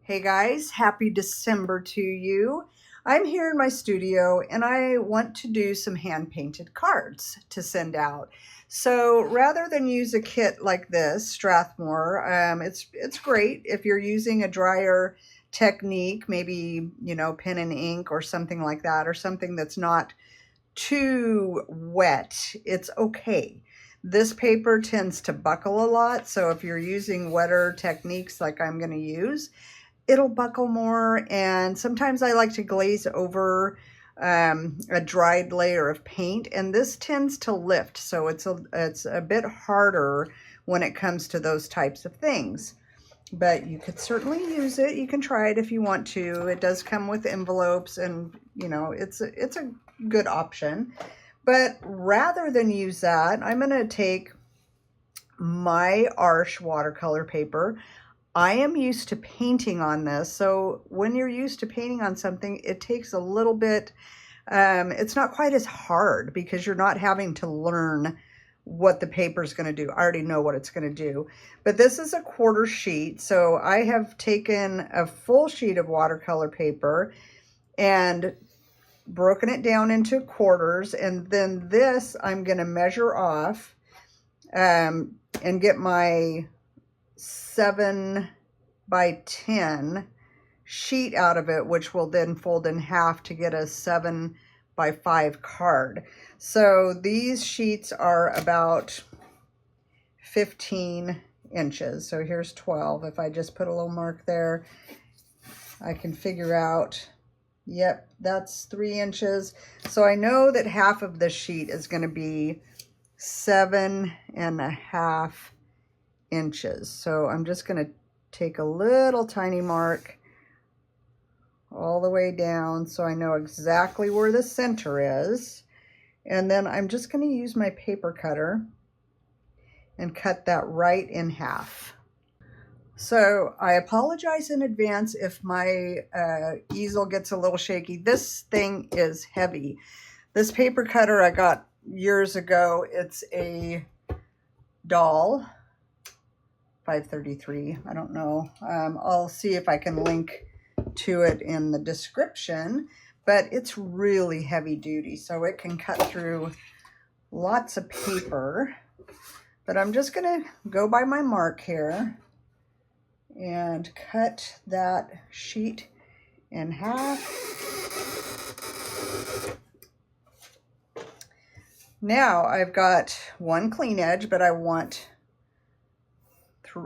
Hey guys, happy December to you. I'm here in my studio and I want to do some hand-painted cards to send out. So rather than use a kit like this, Strathmore, it's great if you're using a drier technique, maybe, pen and ink or something like that, or something that's not too wet, it's okay. This paper tends to buckle a lot, so if you're using wetter techniques like I'm going to use, it'll buckle more. And sometimes I like to glaze over a dried layer of paint, and this tends to lift, so it's a bit harder when it comes to those types of things. But you could certainly use it. You can try it if you want to. It does come with envelopes, and it's a good option. But rather than use that, I'm going to take my Arche watercolor paper. I am used to painting on this, so when you're used to painting on something, it takes a little bit, it's not quite as hard because you're not having to learn what the paper is going to do. I already know what it's going to do. But this is a quarter sheet, so I have taken a full sheet of watercolor paper and broken it down into quarters, and then this I'm going to measure off and get my 7 by 10 sheet out of it, which will then fold in half to get a 7 by 5 card. So these sheets are about 15 inches. So here's 12. If I just put a little mark there, I can figure out, yep, that's 3 inches. So I know that half of this sheet is going to be 7.5 inches. So I'm just going to take a little tiny mark all the way down so I know exactly where the center is. And then I'm just going to use my paper cutter and cut that right in half. So I apologize in advance if my easel gets a little shaky. This thing is heavy. This paper cutter I got years ago. It's a Dahl 533. I don't know. I'll see if I can link to it in the description, but it's really heavy duty, so it can cut through lots of paper. But I'm just going to go by my mark here and cut that sheet in half. Now I've got one clean edge, but I want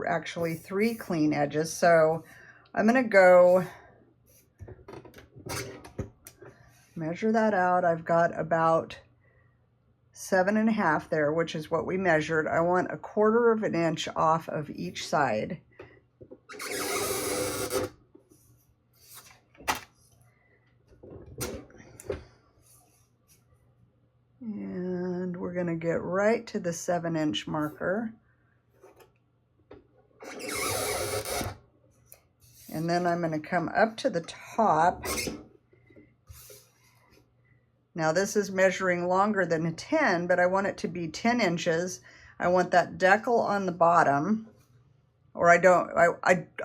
actually 3 clean edges. So I'm going to go measure that out. I've got about 7.5 there, which is what we measured. I want 1/4 of an inch off of each side. And we're going to get right to the 7-inch marker. And then I'm going to come up to the top. Now this is measuring longer than a 10, but I want it to be 10 inches. I want that decal on the bottom, or I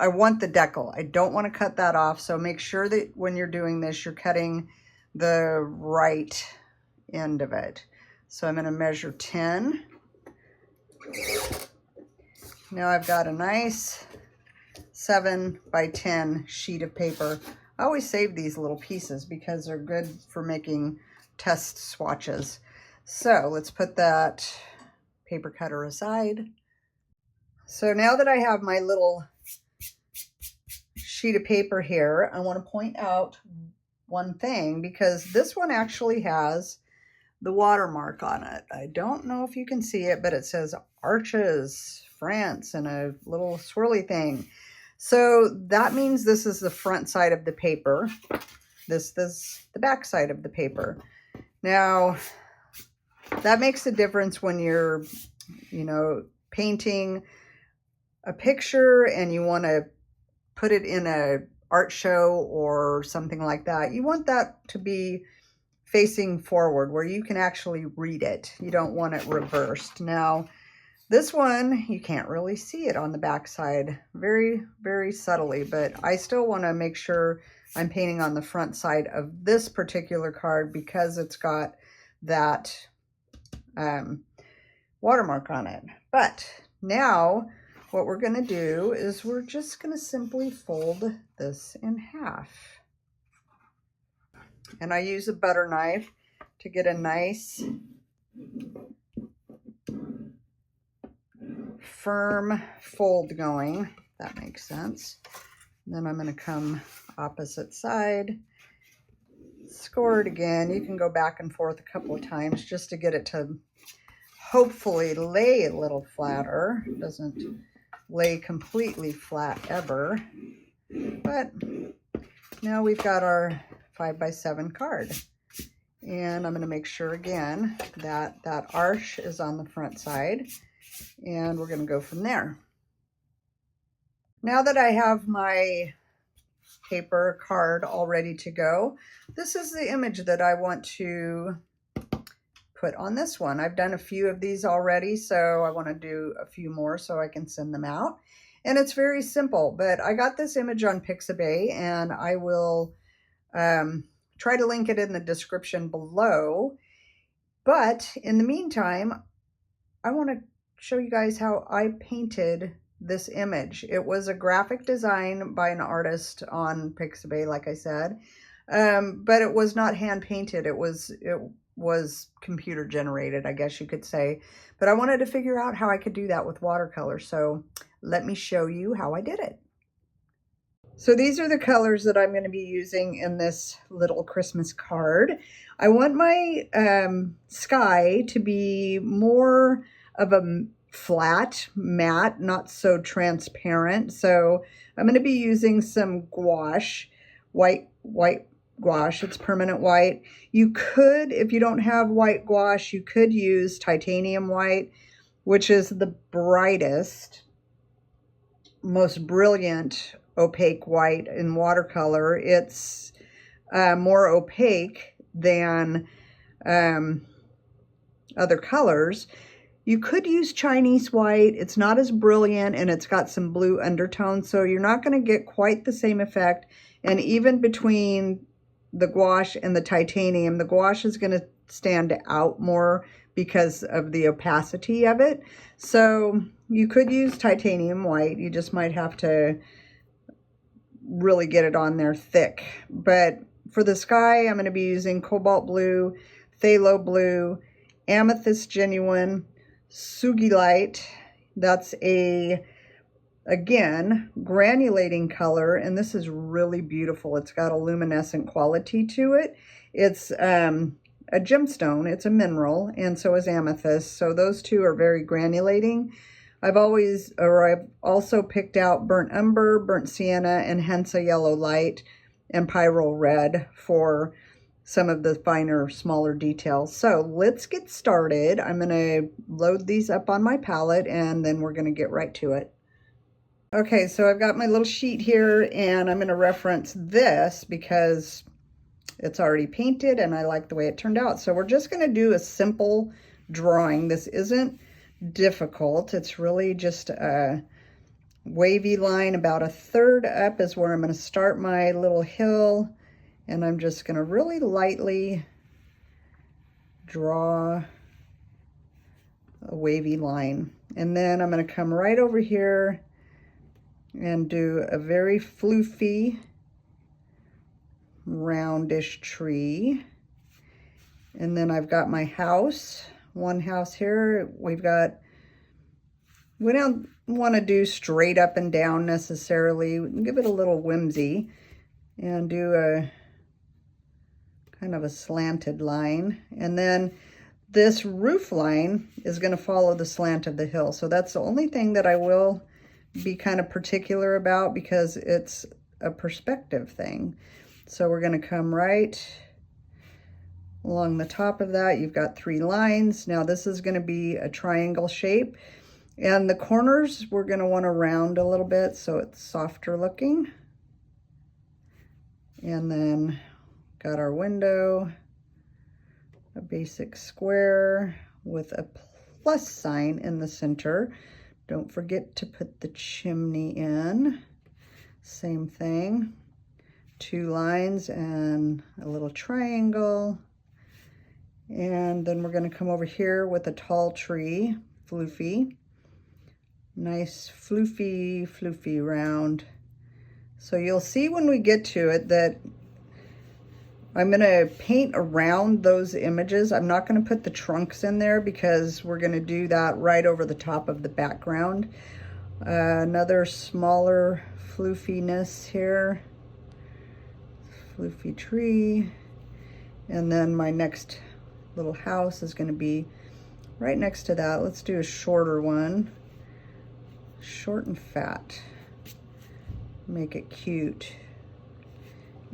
want the decal. I don't want to cut that off, so make sure that when you're doing this, you're cutting the right end of it. So I'm going to measure 10. Now I've got a nice 7 by 10 sheet of paper. I always save these little pieces because they're good for making test swatches. So let's put that paper cutter aside. So now that I have my little sheet of paper here, I want to point out one thing, because this one actually has the watermark on it. I don't know if you can see it, but it says Arches, France, and a little swirly thing. So that means this is the front side of the paper. This is the back side of the paper. Now, that makes a difference when you're, painting a picture and you want to put it in a art show or something like that. You want that to be facing forward where you can actually read it. You don't want it reversed. Now, This one, you can't really see it on the back side, very, very subtly, but I still want to make sure I'm painting on the front side of this particular card because it's got that watermark on it. But now what we're going to do is we're just going to simply fold this in half. And I use a butter knife to get a nice firm fold going, if that makes sense. And then I'm going to come opposite side, score it again. You can go back and forth a couple of times just to get it to hopefully lay a little flatter. It doesn't lay completely flat ever, but now we've got our 5x7 card. And I'm going to make sure again that that arch is on the front side, and we're going to go from there. Now that I have my paper card all ready to go, this is the image that I want to put on this one. I've done a few of these already, so I want to do a few more so I can send them out. And it's very simple, but I got this image on Pixabay, and I will try to link it in the description below. But in the meantime, I want to show you guys how I painted this image. It was a graphic design by an artist on Pixabay, like I said, but it was not hand painted. It was computer generated, I guess you could say. But I wanted to figure out how I could do that with watercolor. So let me show you how I did it. So these are the colors that I'm going to be using in this little Christmas card. I want my sky to be more of a flat, matte, not so transparent. So I'm going to be using some gouache, white gouache. It's permanent white. You could, if you don't have white gouache, you could use titanium white, which is the brightest, most brilliant opaque white in watercolor. It's more opaque than other colors. You could use Chinese white. It's not as brilliant, and it's got some blue undertones, so you're not going to get quite the same effect. And even between the gouache and the titanium, the gouache is going to stand out more because of the opacity of it. So you could use titanium white. You just might have to really get it on there thick. But for the sky, I'm going to be using Cobalt blue, Phthalo blue, Amethyst genuine, Sugilite. That's again, granulating color, and this is really beautiful. It's got a luminescent quality to it. It's a gemstone, it's a mineral, and so is amethyst. So those two are very granulating. I've also picked out burnt umber, burnt sienna, and Hansa yellow light, and Pyrrol red for some of the finer, smaller details. So let's get started. I'm going to load these up on my palette, and then we're going to get right to it. Okay, so I've got my little sheet here, and I'm going to reference this because it's already painted and I like the way it turned out. So we're just going to do a simple drawing. This isn't difficult. It's really just a wavy line. About 1/3 up is where I'm going to start my little hill, and I'm just going to really lightly draw a wavy line. And then I'm going to come right over here and do a very floofy, roundish tree. And then I've got my house, one house here. We don't want to do straight up and down necessarily. We can give it a little whimsy and do a kind of a slanted line. And then this roof line is going to follow the slant of the hill. So that's the only thing that I will be kind of particular about because it's a perspective thing. So we're going to come right along the top of that. You've got 3 lines. Now this is going to be a triangle shape, and the corners we're going to want to round a little bit so it's softer looking. And then got our window, a basic square with a plus sign in the center. Don't forget to put the chimney in. Same thing. 2 lines and a little triangle. And then we're going to come over here with a tall tree, floofy. Nice floofy round. So you'll see when we get to it that I'm going to paint around those images. I'm not going to put the trunks in there because we're going to do that right over the top of the background. Another smaller floofiness here. Floofy tree. And then my next little house is going to be right next to that. Let's do a shorter one. Short and fat. Make it cute.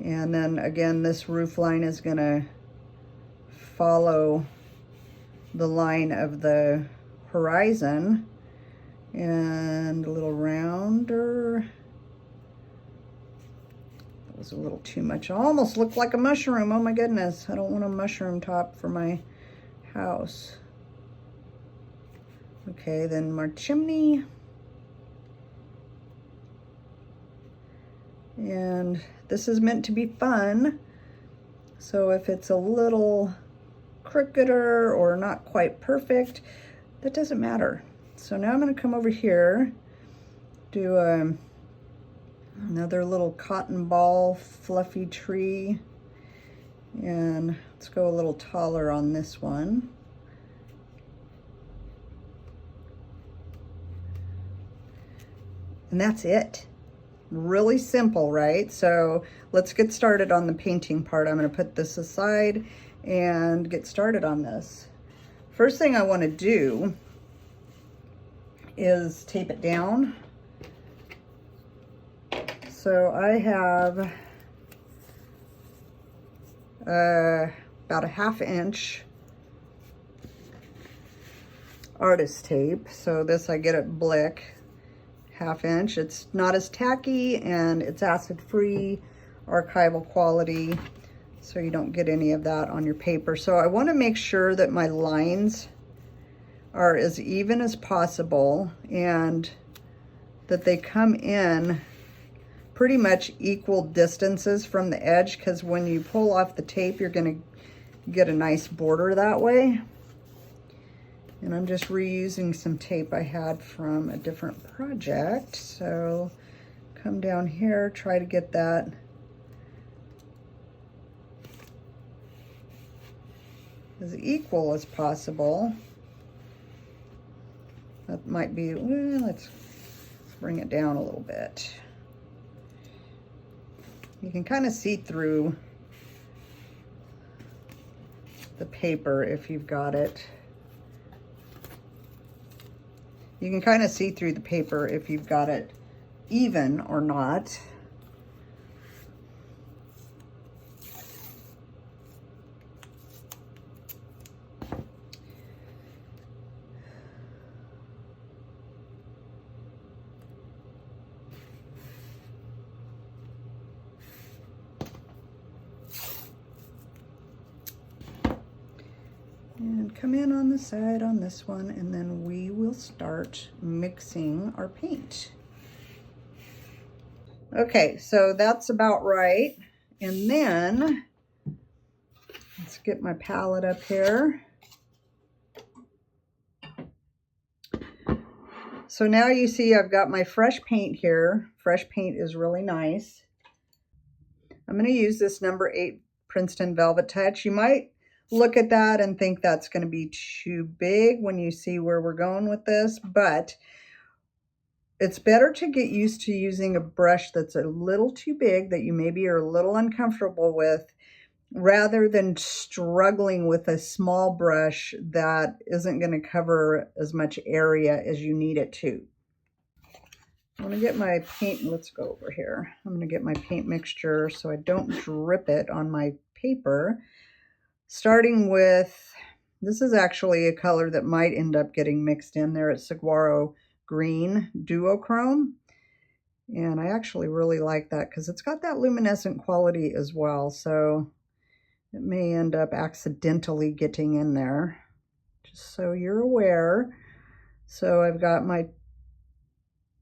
And then again, this roof line is going to follow the line of the horizon. And a little rounder. That was a little too much. It almost looked like a mushroom. Oh my goodness. I don't want a mushroom top for my house. Okay, then my chimney. And this is meant to be fun. So if it's a little crookeder or not quite perfect, that doesn't matter. So now I'm going to come over here, do another little cotton ball fluffy tree. And let's go a little taller on this one. And that's it. Really simple, right? So let's get started on the painting part. I'm going to put this aside and get started on this. First thing I want to do is tape it down. So I have about a 1/2 inch artist tape. So this I get at Blick. 1/2 inch. It's not as tacky and it's acid free, archival quality, so you don't get any of that on your paper. So I want to make sure that my lines are as even as possible and that they come in pretty much equal distances from the edge, because when you pull off the tape you're going to get a nice border that way. And I'm just reusing some tape I had from a different project. So come down here, try to get that as equal as possible. That might be, well, let's bring it down a little bit. You can kind of see through the paper if you've got it. You can kind of see through the paper if you've got it even or not. And come in on the side on this one, and then we will start mixing our paint. Okay, so that's about right. And then let's get my palette up here. So now you see I've got my fresh paint here. Fresh paint is really nice. I'm going to use this number 8 Princeton Velvetouch. You might look at that and think that's going to be too big when you see where we're going with this, but it's better to get used to using a brush that's a little too big, that you maybe are a little uncomfortable with, rather than struggling with a small brush that isn't going to cover as much area as you need it to. I'm going to get my paint, let's go over here. I'm going to get my paint mixture so I don't drip it on my paper. Starting with, this is actually a color that might end up getting mixed in there. It's Saguaro Green Duochrome. And I actually really like that because it's got that luminescent quality as well. So it may end up accidentally getting in there. just so you're aware. So I've got my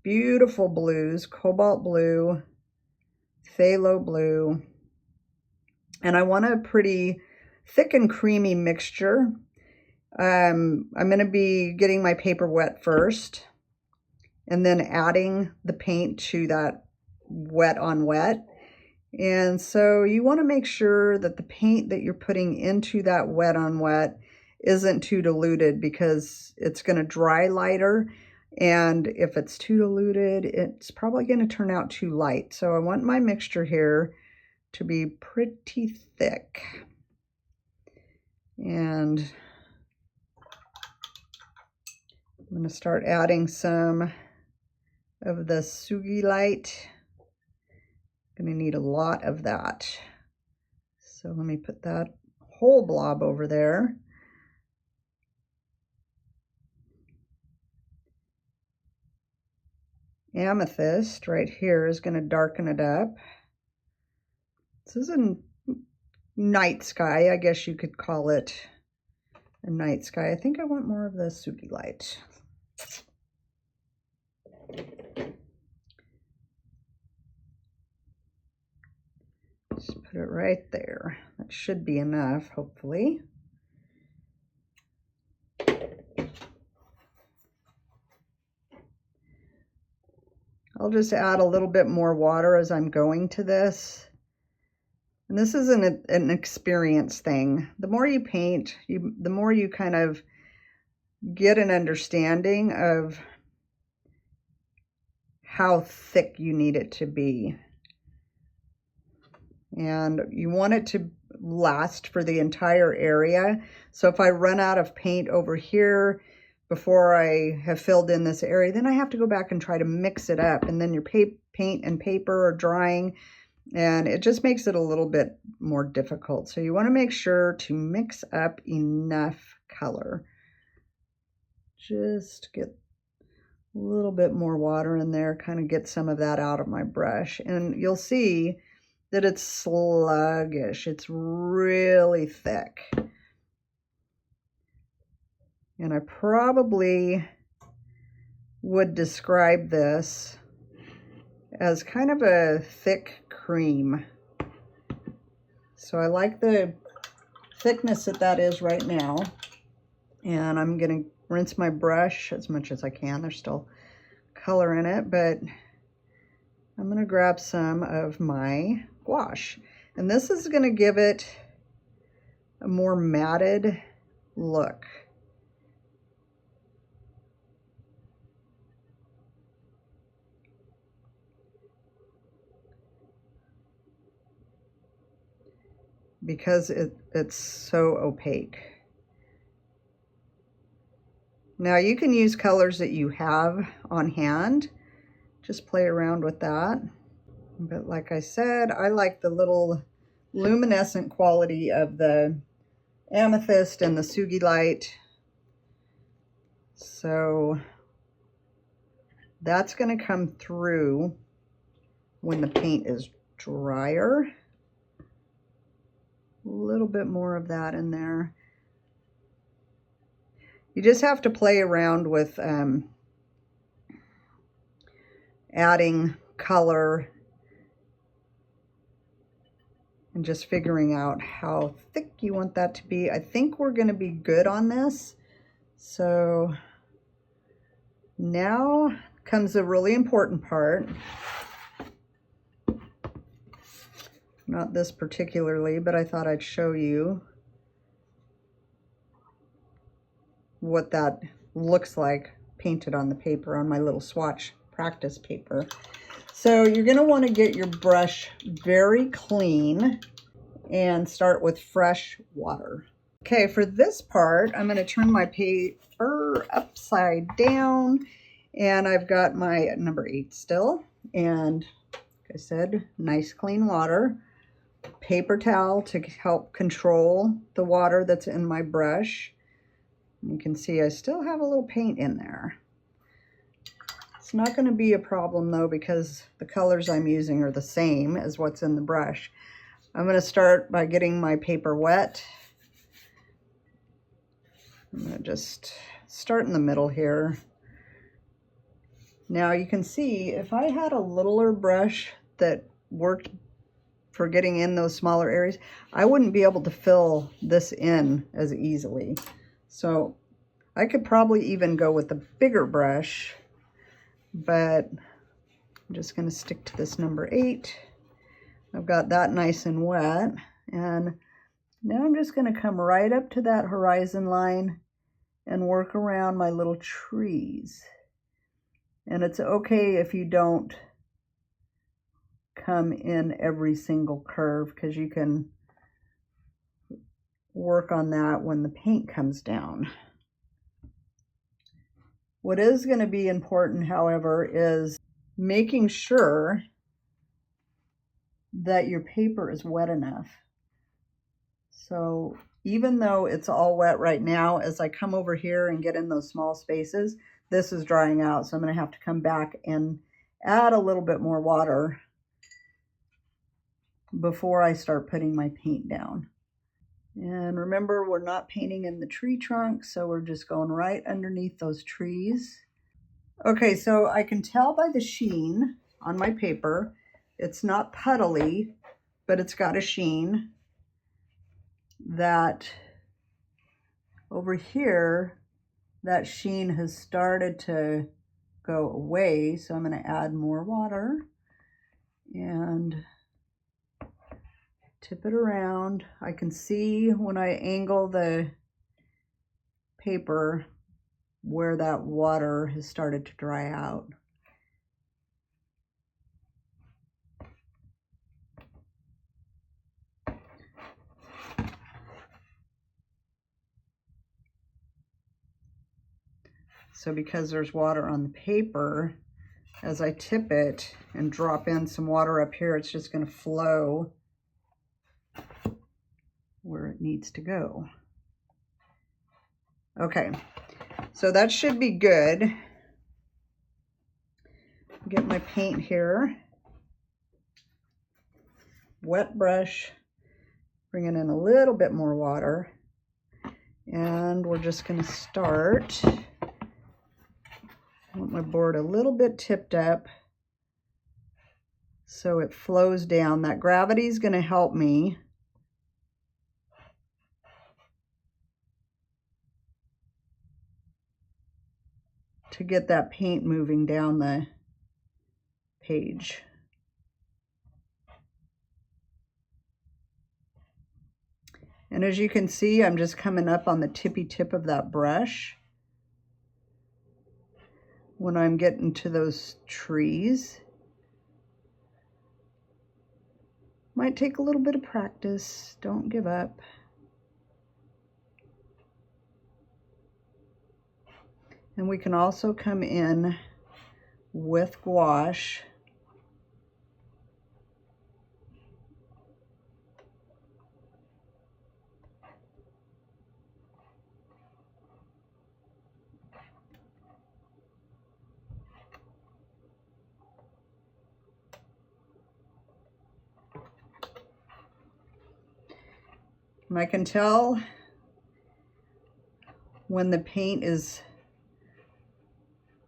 beautiful blues, cobalt blue, phthalo blue, and I want a pretty thick and creamy mixture. I'm going to be getting my paper wet first and then adding the paint to that wet on wet. And so you want to make sure that the paint that you're putting into that wet on wet isn't too diluted, because it's going to dry lighter, and if it's too diluted, it's probably going to turn out too light. So I want my mixture here to be pretty thick. And I'm going to start adding some of the Sugilite. I'm going to need a lot of that. So let me put that whole blob over there. Amethyst right here is going to darken it up. This is a night sky, I guess you could call it a night sky. I think I want more of the Sugilite. Just put it right there. That should be enough, hopefully. I'll just add a little bit more water as I'm going to this. And this is an experience thing. The more you paint, the more you kind of get an understanding of how thick you need it to be. And you want it to last for the entire area. So if I run out of paint over here before I have filled in this area, then I have to go back and try to mix it up, and then your paint and paper are drying, and it just makes it a little bit more difficult. So you want to make sure to mix up enough color. Just get a little bit more water in there, kind of get some of that out of my brush, and you'll see that it's sluggish. It's really thick. And I probably would describe this as kind of a thick cream. So I like the thickness that is right now. And I'm going to rinse my brush as much as I can. There's still color in it, but I'm going to grab some of my gouache. And this is going to give it a more matted look. Because it's so opaque. Now you can use colors that you have on hand. Just play around with that. But like I said, I like the little luminescent quality of the Amethyst and the Sugilite. So that's going to come through when the paint is drier. A little bit more of that in there. You just have to play around with adding color and just figuring out how thick you want that to be. I think we're going to be good on this. So now comes a really important part. Not this particularly, but I thought I'd show you what that looks like painted on the paper, on my little swatch practice paper. So you're going to want to get your brush very clean and start with fresh water. Okay, for this part, I'm going to turn my paper upside down, and I've got my number 8 still, and like I said, nice clean water. Paper towel to help control the water that's in my brush. You can see I still have a little paint in there. It's not going to be a problem though, because the colors I'm using are the same as what's in the brush. I'm going to start by getting my paper wet. I'm gonna just start in the middle here. Now you can see if I had a littler brush that worked for getting in those smaller areas, I wouldn't be able to fill this in as easily. So I could probably even go with a bigger brush, but I'm just gonna stick to this number 8. I've got that nice and wet, and now I'm just gonna come right up to that horizon line and work around my little trees. And it's okay if you don't come in every single curve, because you can work on that when the paint comes down. What is going to be important, however, is making sure that your paper is wet enough. So even though it's all wet right now, as I come over here and get in those small spaces, this is drying out. So I'm going to have to come back and add a little bit more water before I start putting my paint down. And remember, we're not painting in the tree trunk, so we're just going right underneath those trees. Okay, so I can tell by the sheen on my paper, it's not puddly, but it's got a sheen, that over here, that sheen has started to go away. So I'm going to add more water and tip it around. I can see when I angle the paper where that water has started to dry out. So because there's water on the paper, as I tip it and drop in some water up here, it's just going to flow where it needs to go. Okay, so that should be good. Get my paint here. Wet brush, bringing in a little bit more water. And we're just going to start. I want my board a little bit tipped up so it flows down. That gravity is going to help me to get that paint moving down the page. And as you can see, I'm just coming up on the tippy tip of that brush when I'm getting to those trees. Might take a little bit of practice. Don't give up. And we can also come in with gouache. And I can tell when the paint is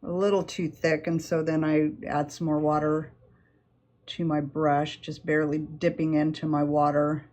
a little too thick, and so then I add some more water to my brush, just barely dipping into my water.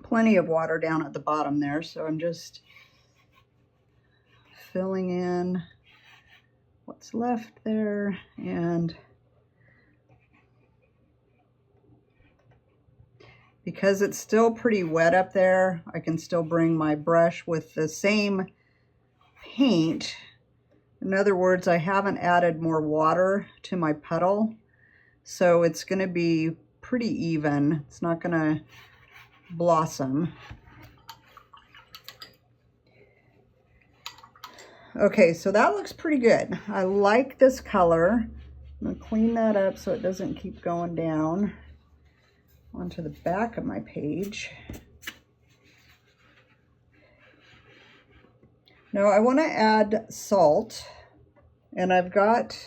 Plenty of water down at the bottom there, so I'm just filling in what's left there, and because it's still pretty wet up there, I can still bring my brush with the same paint. In other words, I haven't added more water to my puddle, so it's going to be pretty even. It's not going to blossom. Okay, so that looks pretty good. I like this color. I'm going to clean that up so it doesn't keep going down onto the back of my page. Now I want to add salt, and I've got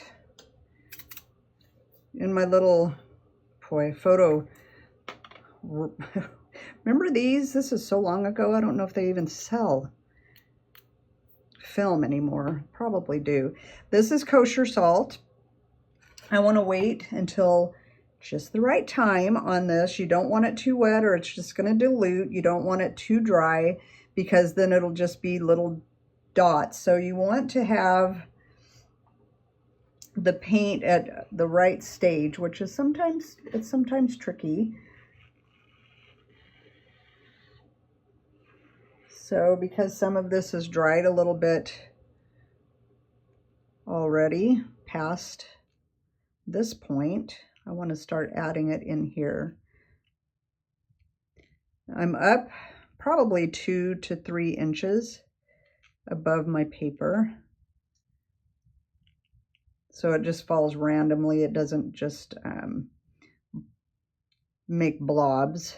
in my little photo. Remember these? This is so long ago. I don't know if they even sell film anymore. Probably do. This is kosher salt. I want to wait until just the right time on this. You don't want it too wet or it's just going to dilute. You don't want it too dry because then it'll just be little dots. So you want to have the paint at the right stage, which is sometimes tricky. So because some of this is dried a little bit already past this point, I want to start adding it in here. I'm up probably 2 to 3 inches above my paper. So it just falls randomly. It doesn't just make blobs.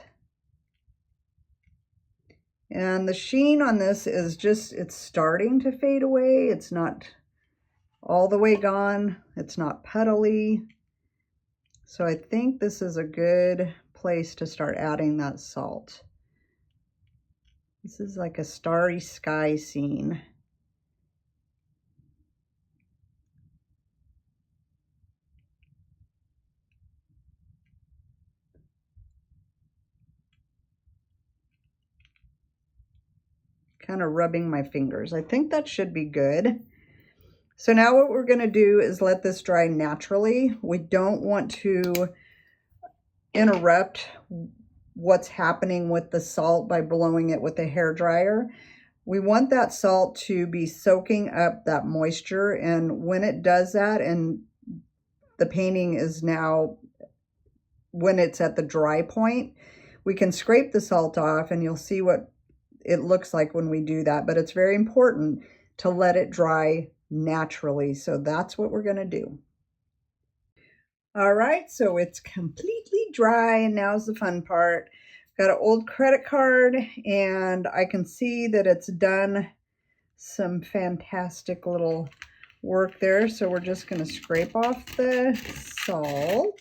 And the sheen on this is just, it's starting to fade away. It's not all the way gone. It's not puddly. So I think this is a good place to start adding that salt. This is like a starry sky scene. Kind of rubbing my fingers. I think that should be good. So now what we're going to do is let this dry naturally. We don't want to interrupt what's happening with the salt by blowing it with a hairdryer. We want that salt to be soaking up that moisture, and when it does that and the painting is now, when it's at the dry point, we can scrape the salt off and you'll see what it looks like when we do that. But it's very important to let it dry naturally. So that's what we're going to do. All right, so it's completely dry, and now's the fun part. Got an old credit card, and I can see that it's done some fantastic little work there. So we're just going to scrape off the salt.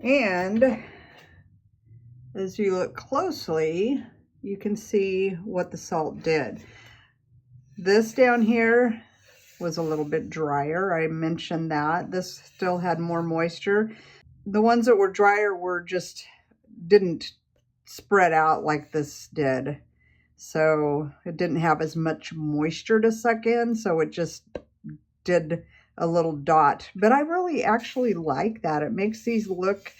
And as you look closely, you can see what the salt did. This down here was a little bit drier. I mentioned that. This still had more moisture. The ones that were drier were just didn't spread out like this did. So it didn't have as much moisture to suck in, so it just did a little dot. But I really actually like that. It makes these look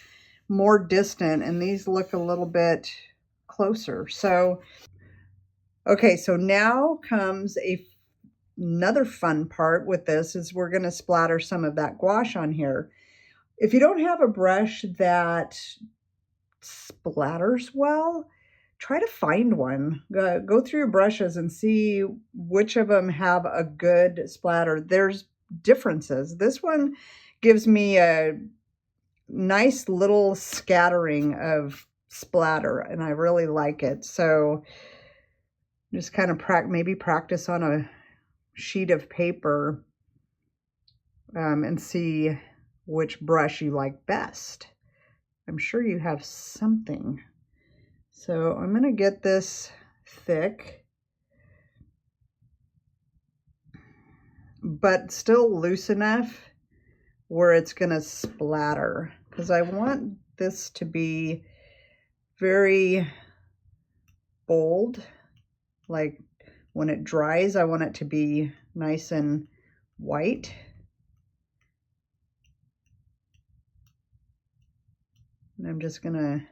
more distant and these look a little bit closer. So, okay, so now comes another fun part with this is we're going to splatter some of that gouache on here. If you don't have a brush that splatters well, try to find one. Go through your brushes and see which of them have a good splatter. There's differences. This one gives me a nice little scattering of splatter, and I really like it. So just kind of maybe practice on a sheet of paper and see which brush you like best. I'm sure you have something. So I'm going to get this thick, but still loose enough where it's going to splatter, because I want this to be very bold. Like when it dries, I want it to be nice and white. And I'm just going to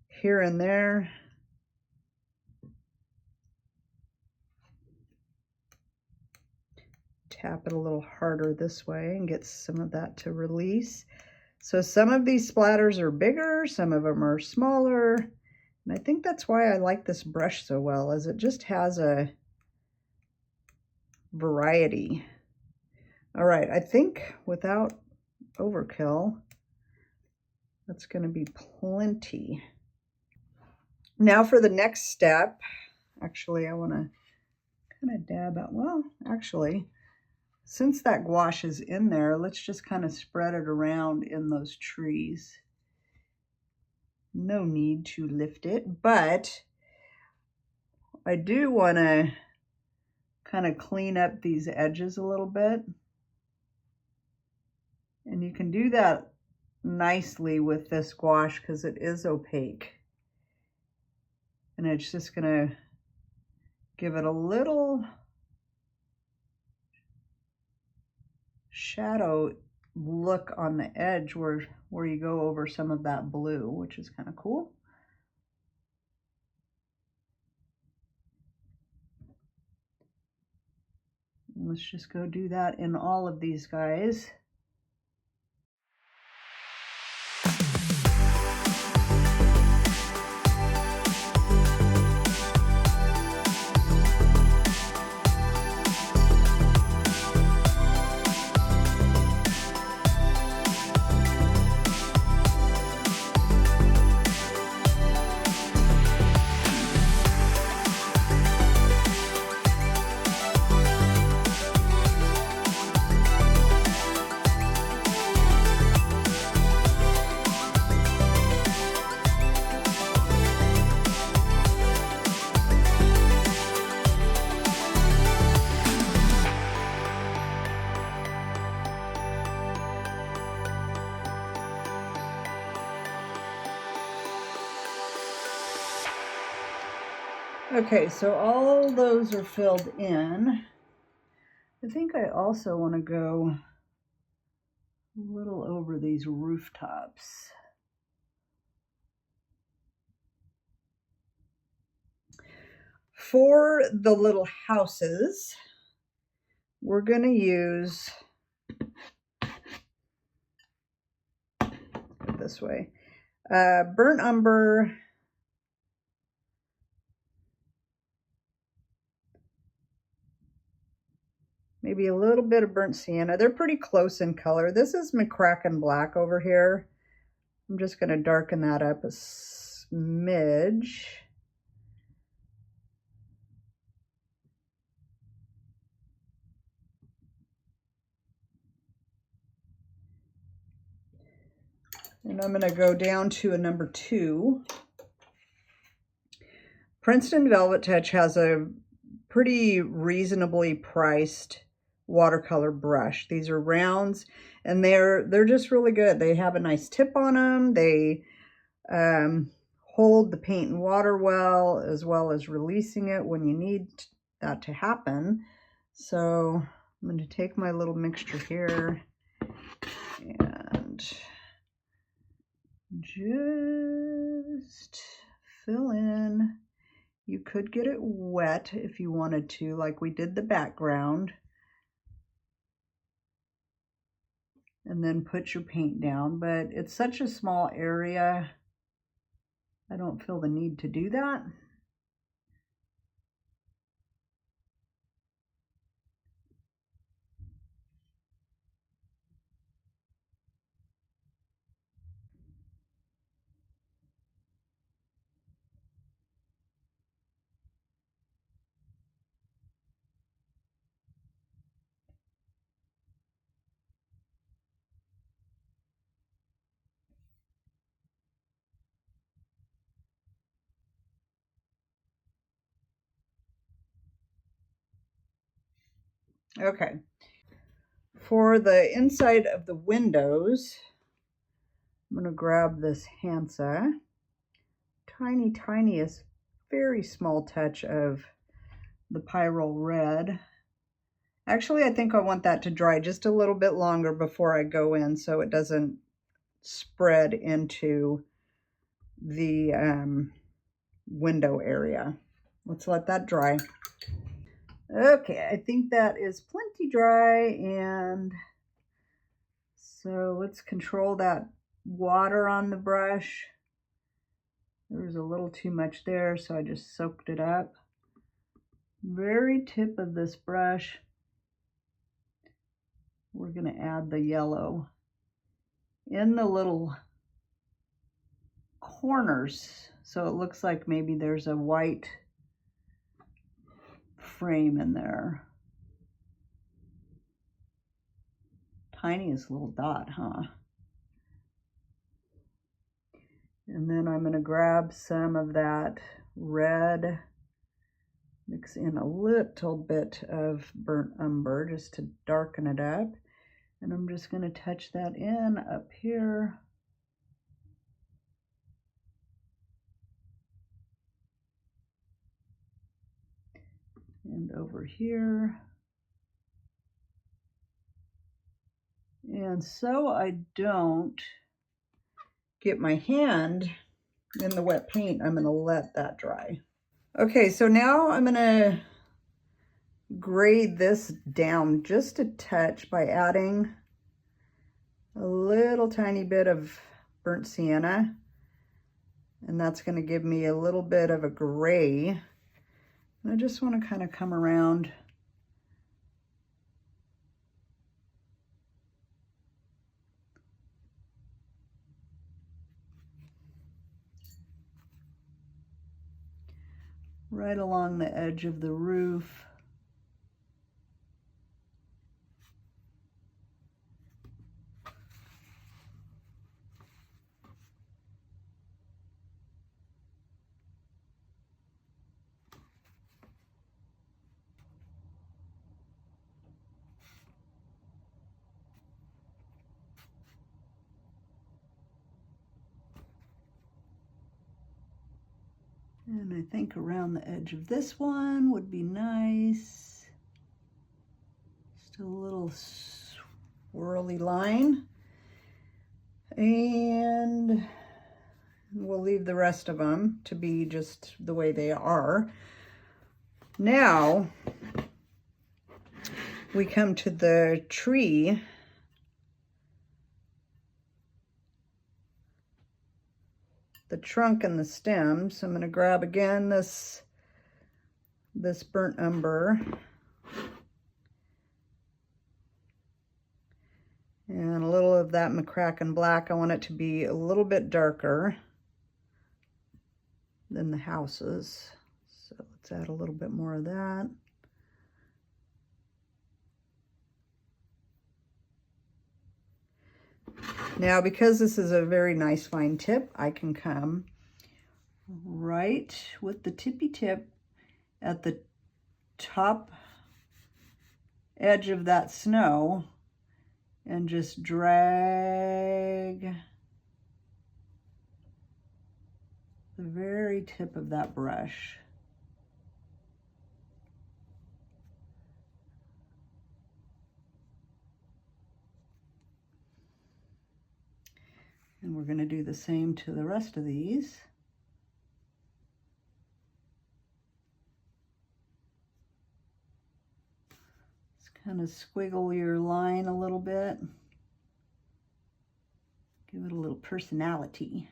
here and there tap it a little harder this way and get some of that to release. So some of these splatters are bigger, some of them are smaller. And I think that's why I like this brush so well, is it just has a variety. All right, I think without overkill, that's going to be plenty. Now for the next step, actually I want to kind of dab out, well, actually, since that gouache is in there, let's just kind of spread it around in those trees. No need to lift it, but I do want to kind of clean up these edges a little bit. And you can do that nicely with this gouache because it is opaque. And it's just going to give it a little shadow look on the edge where you go over some of that blue, which is kind of cool. Let's just go do that in all of these guys. Okay, so all those are filled in. I think I also want to go a little over these rooftops. For the little houses, we're going to use, it this way, burnt umber, maybe a little bit of burnt sienna. They're pretty close in color. This is McCracken black over here. I'm just going to darken that up a smidge. And I'm going to go down to a number 2. Princeton Velvetouch has a pretty reasonably priced watercolor brush. These are rounds, and they're just really good. They have a nice tip on them. They hold the paint and water well as releasing it when you need that to happen. So I'm going to take my little mixture here and just fill in. You could get it wet if you wanted to, like we did the background. And then put your paint down, but it's such a small area, I don't feel the need to do that. Okay. For the inside of the windows, I'm going to grab this Hansa. Tiniest, very small touch of the Pyrrol red. Actually, I think I want that to dry just a little bit longer before I go in so it doesn't spread into the window area. Let's let that dry. Okay, I think that is plenty dry, and so let's control that water on the brush. There was a little too much there, so I just soaked it up. Very tip of this brush, we're going to add the yellow in the little corners, so it looks like maybe there's a white frame in there. Tiniest little dot, huh? And then I'm going to grab some of that red, mix in a little bit of burnt umber just to darken it up. And I'm just going to touch that in up here. And over here. And so I don't get my hand in the wet paint, I'm going to let that dry. Okay, so now I'm going to grade this down just a touch by adding a little tiny bit of burnt sienna, and that's going to give me a little bit of a gray. And I just want to kind of come around right along the edge of the roof. And I think around the edge of this one would be nice. Just a little swirly line. And we'll leave the rest of them to be just the way they are. Now, we come to the tree. The trunk and the stems. I'm going to grab again this burnt umber and a little of that McCracken black. I want it to be a little bit darker than the houses, so let's add a little bit more of that. Now, because this is a very nice fine tip, I can come right with the tippy tip at the top edge of that snow and just drag the very tip of that brush. And we're going to do the same to the rest of these. Just kind of squiggle your line a little bit. Give it a little personality.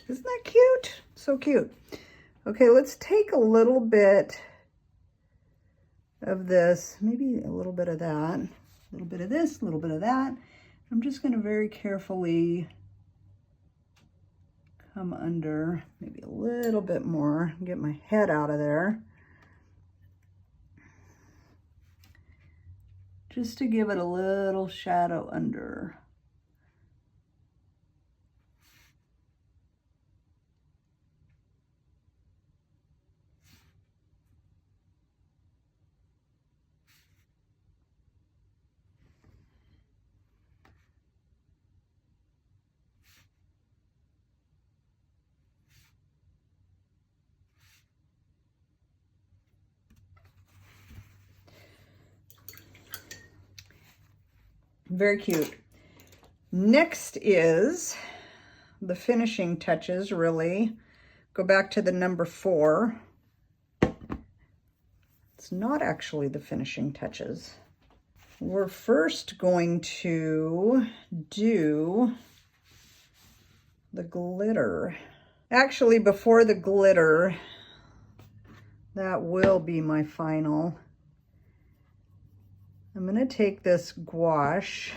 Isn't that cute? So cute. Okay, let's take a little bit of this, maybe a little bit of that, a little bit of this, a little bit of that. I'm just going to very carefully come under, maybe a little bit more, get my head out of there. Just to give it a little shadow under. Very cute. Next is the finishing touches, really. Go back to the number 4. It's not actually the finishing touches. We're first going to do the glitter. Actually, before the glitter, that will be my final. I'm going to take this gouache,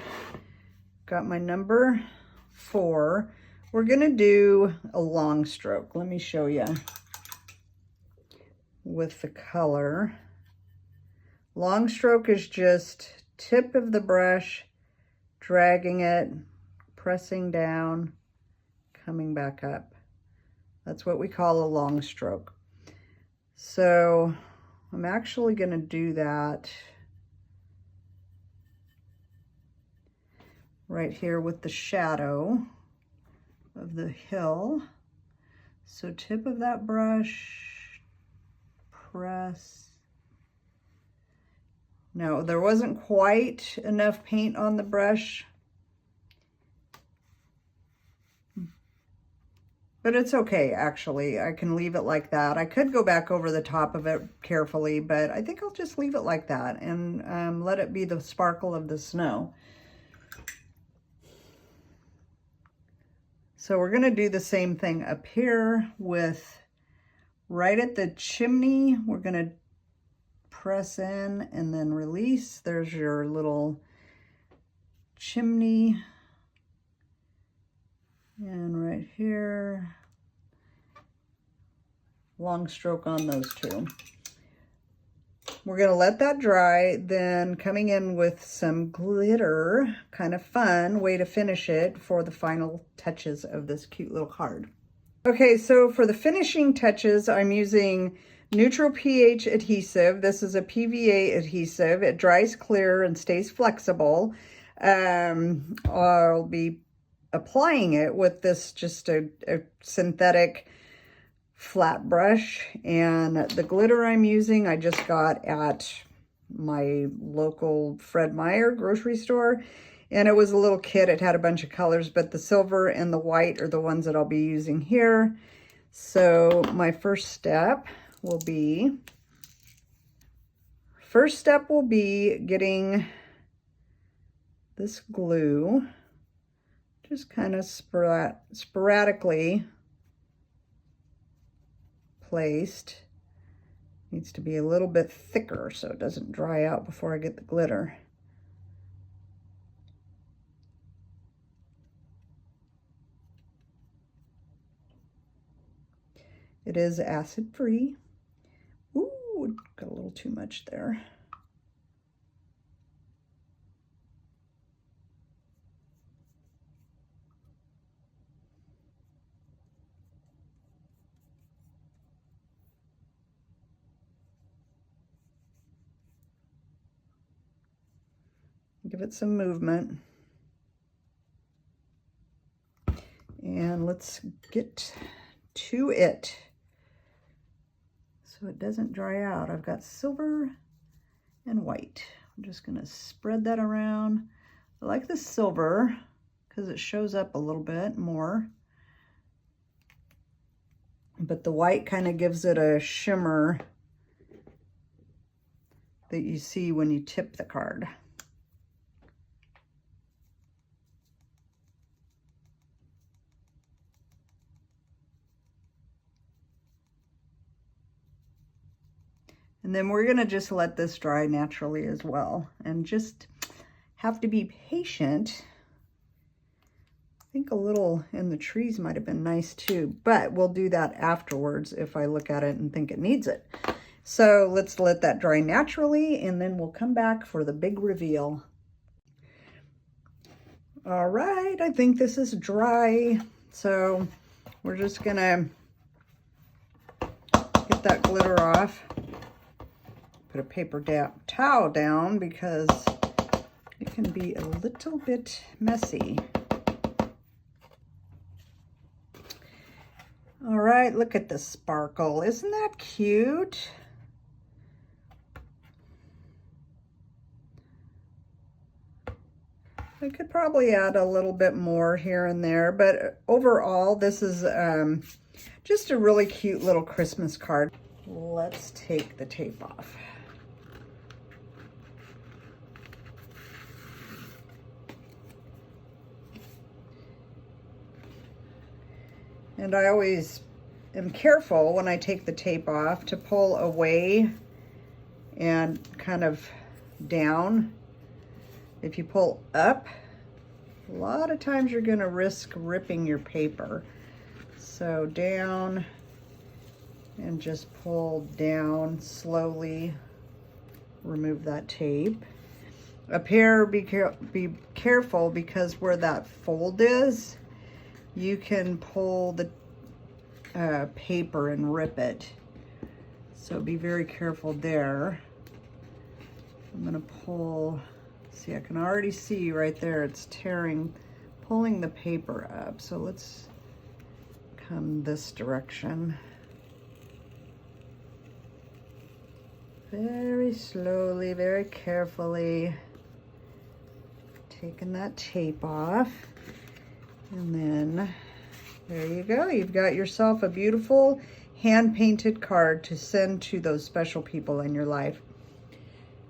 got my number 4. We're going to do a long stroke. Let me show you with the color. Long stroke is just tip of the brush, dragging it, pressing down, coming back up. That's what we call a long stroke. So I'm actually going to do that right here with the shadow of the hill. So tip of that brush, press. No, there wasn't quite enough paint on the brush, but it's okay, actually. I can leave it like that. I could go back over the top of it carefully, but I think I'll just leave it like that and let it be the sparkle of the snow. So we're gonna do the same thing up here with right at the chimney. We're gonna press in and then release. There's your little chimney. And right here, long stroke on those two. We're gonna let that dry, then coming in with some glitter, kind of fun way to finish it for the final touches of this cute little card. Okay, so for the finishing touches, I'm using neutral pH adhesive. This is a PVA adhesive. It dries clear and stays flexible. I'll be applying it with this, just a synthetic flat brush, and the glitter I'm using I just got at my local Fred Meyer grocery store, and it was a little kit. It had a bunch of colors, but the silver and the white are the ones that I'll be using here. So my first step will be getting this glue just kind of sporadically placed. Needs to be a little bit thicker so it doesn't dry out before I get the glitter. It is acid-free. Ooh, got a little too much there. Give it some movement. And let's get to it so it doesn't dry out. I've got silver and white. I'm just gonna spread that around. I like the silver because it shows up a little bit more, but the white kind of gives it a shimmer that you see when you tip the card. And then we're gonna just let this dry naturally as well, and just have to be patient. I think a little in the trees might have been nice too, but we'll do that afterwards if I look at it and think it needs it. So let's let that dry naturally, and then we'll come back for the big reveal. All right, I think this is dry. So we're just gonna get that glitter off. Put a paper towel down because it can be a little bit messy. All right, look at the sparkle. Isn't that cute? I could probably add a little bit more here and there, but overall, this is just a really cute little Christmas card. Let's take the tape off. And I always am careful when I take the tape off to pull away and kind of down. If you pull up, a lot of times you're going to risk ripping your paper. So down and just pull down slowly. Remove that tape. Up here, be careful because where that fold is, you can pull the paper and rip it. So be very careful there. I'm going to pull. See, I can already see right there, it's pulling the paper up. So let's come this direction. Very slowly, very carefully, taking that tape off. And then there you go. You've got yourself a beautiful hand-painted card to send to those special people in your life.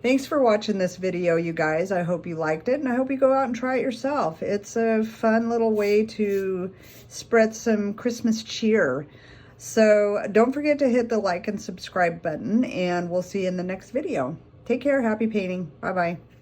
Thanks for watching this video, you guys. I hope you liked it, and I hope you go out and try it yourself. It's a fun little way to spread some Christmas cheer. So don't forget to hit the like and subscribe button, and we'll see you in the next video. Take care. Happy painting. Bye-bye.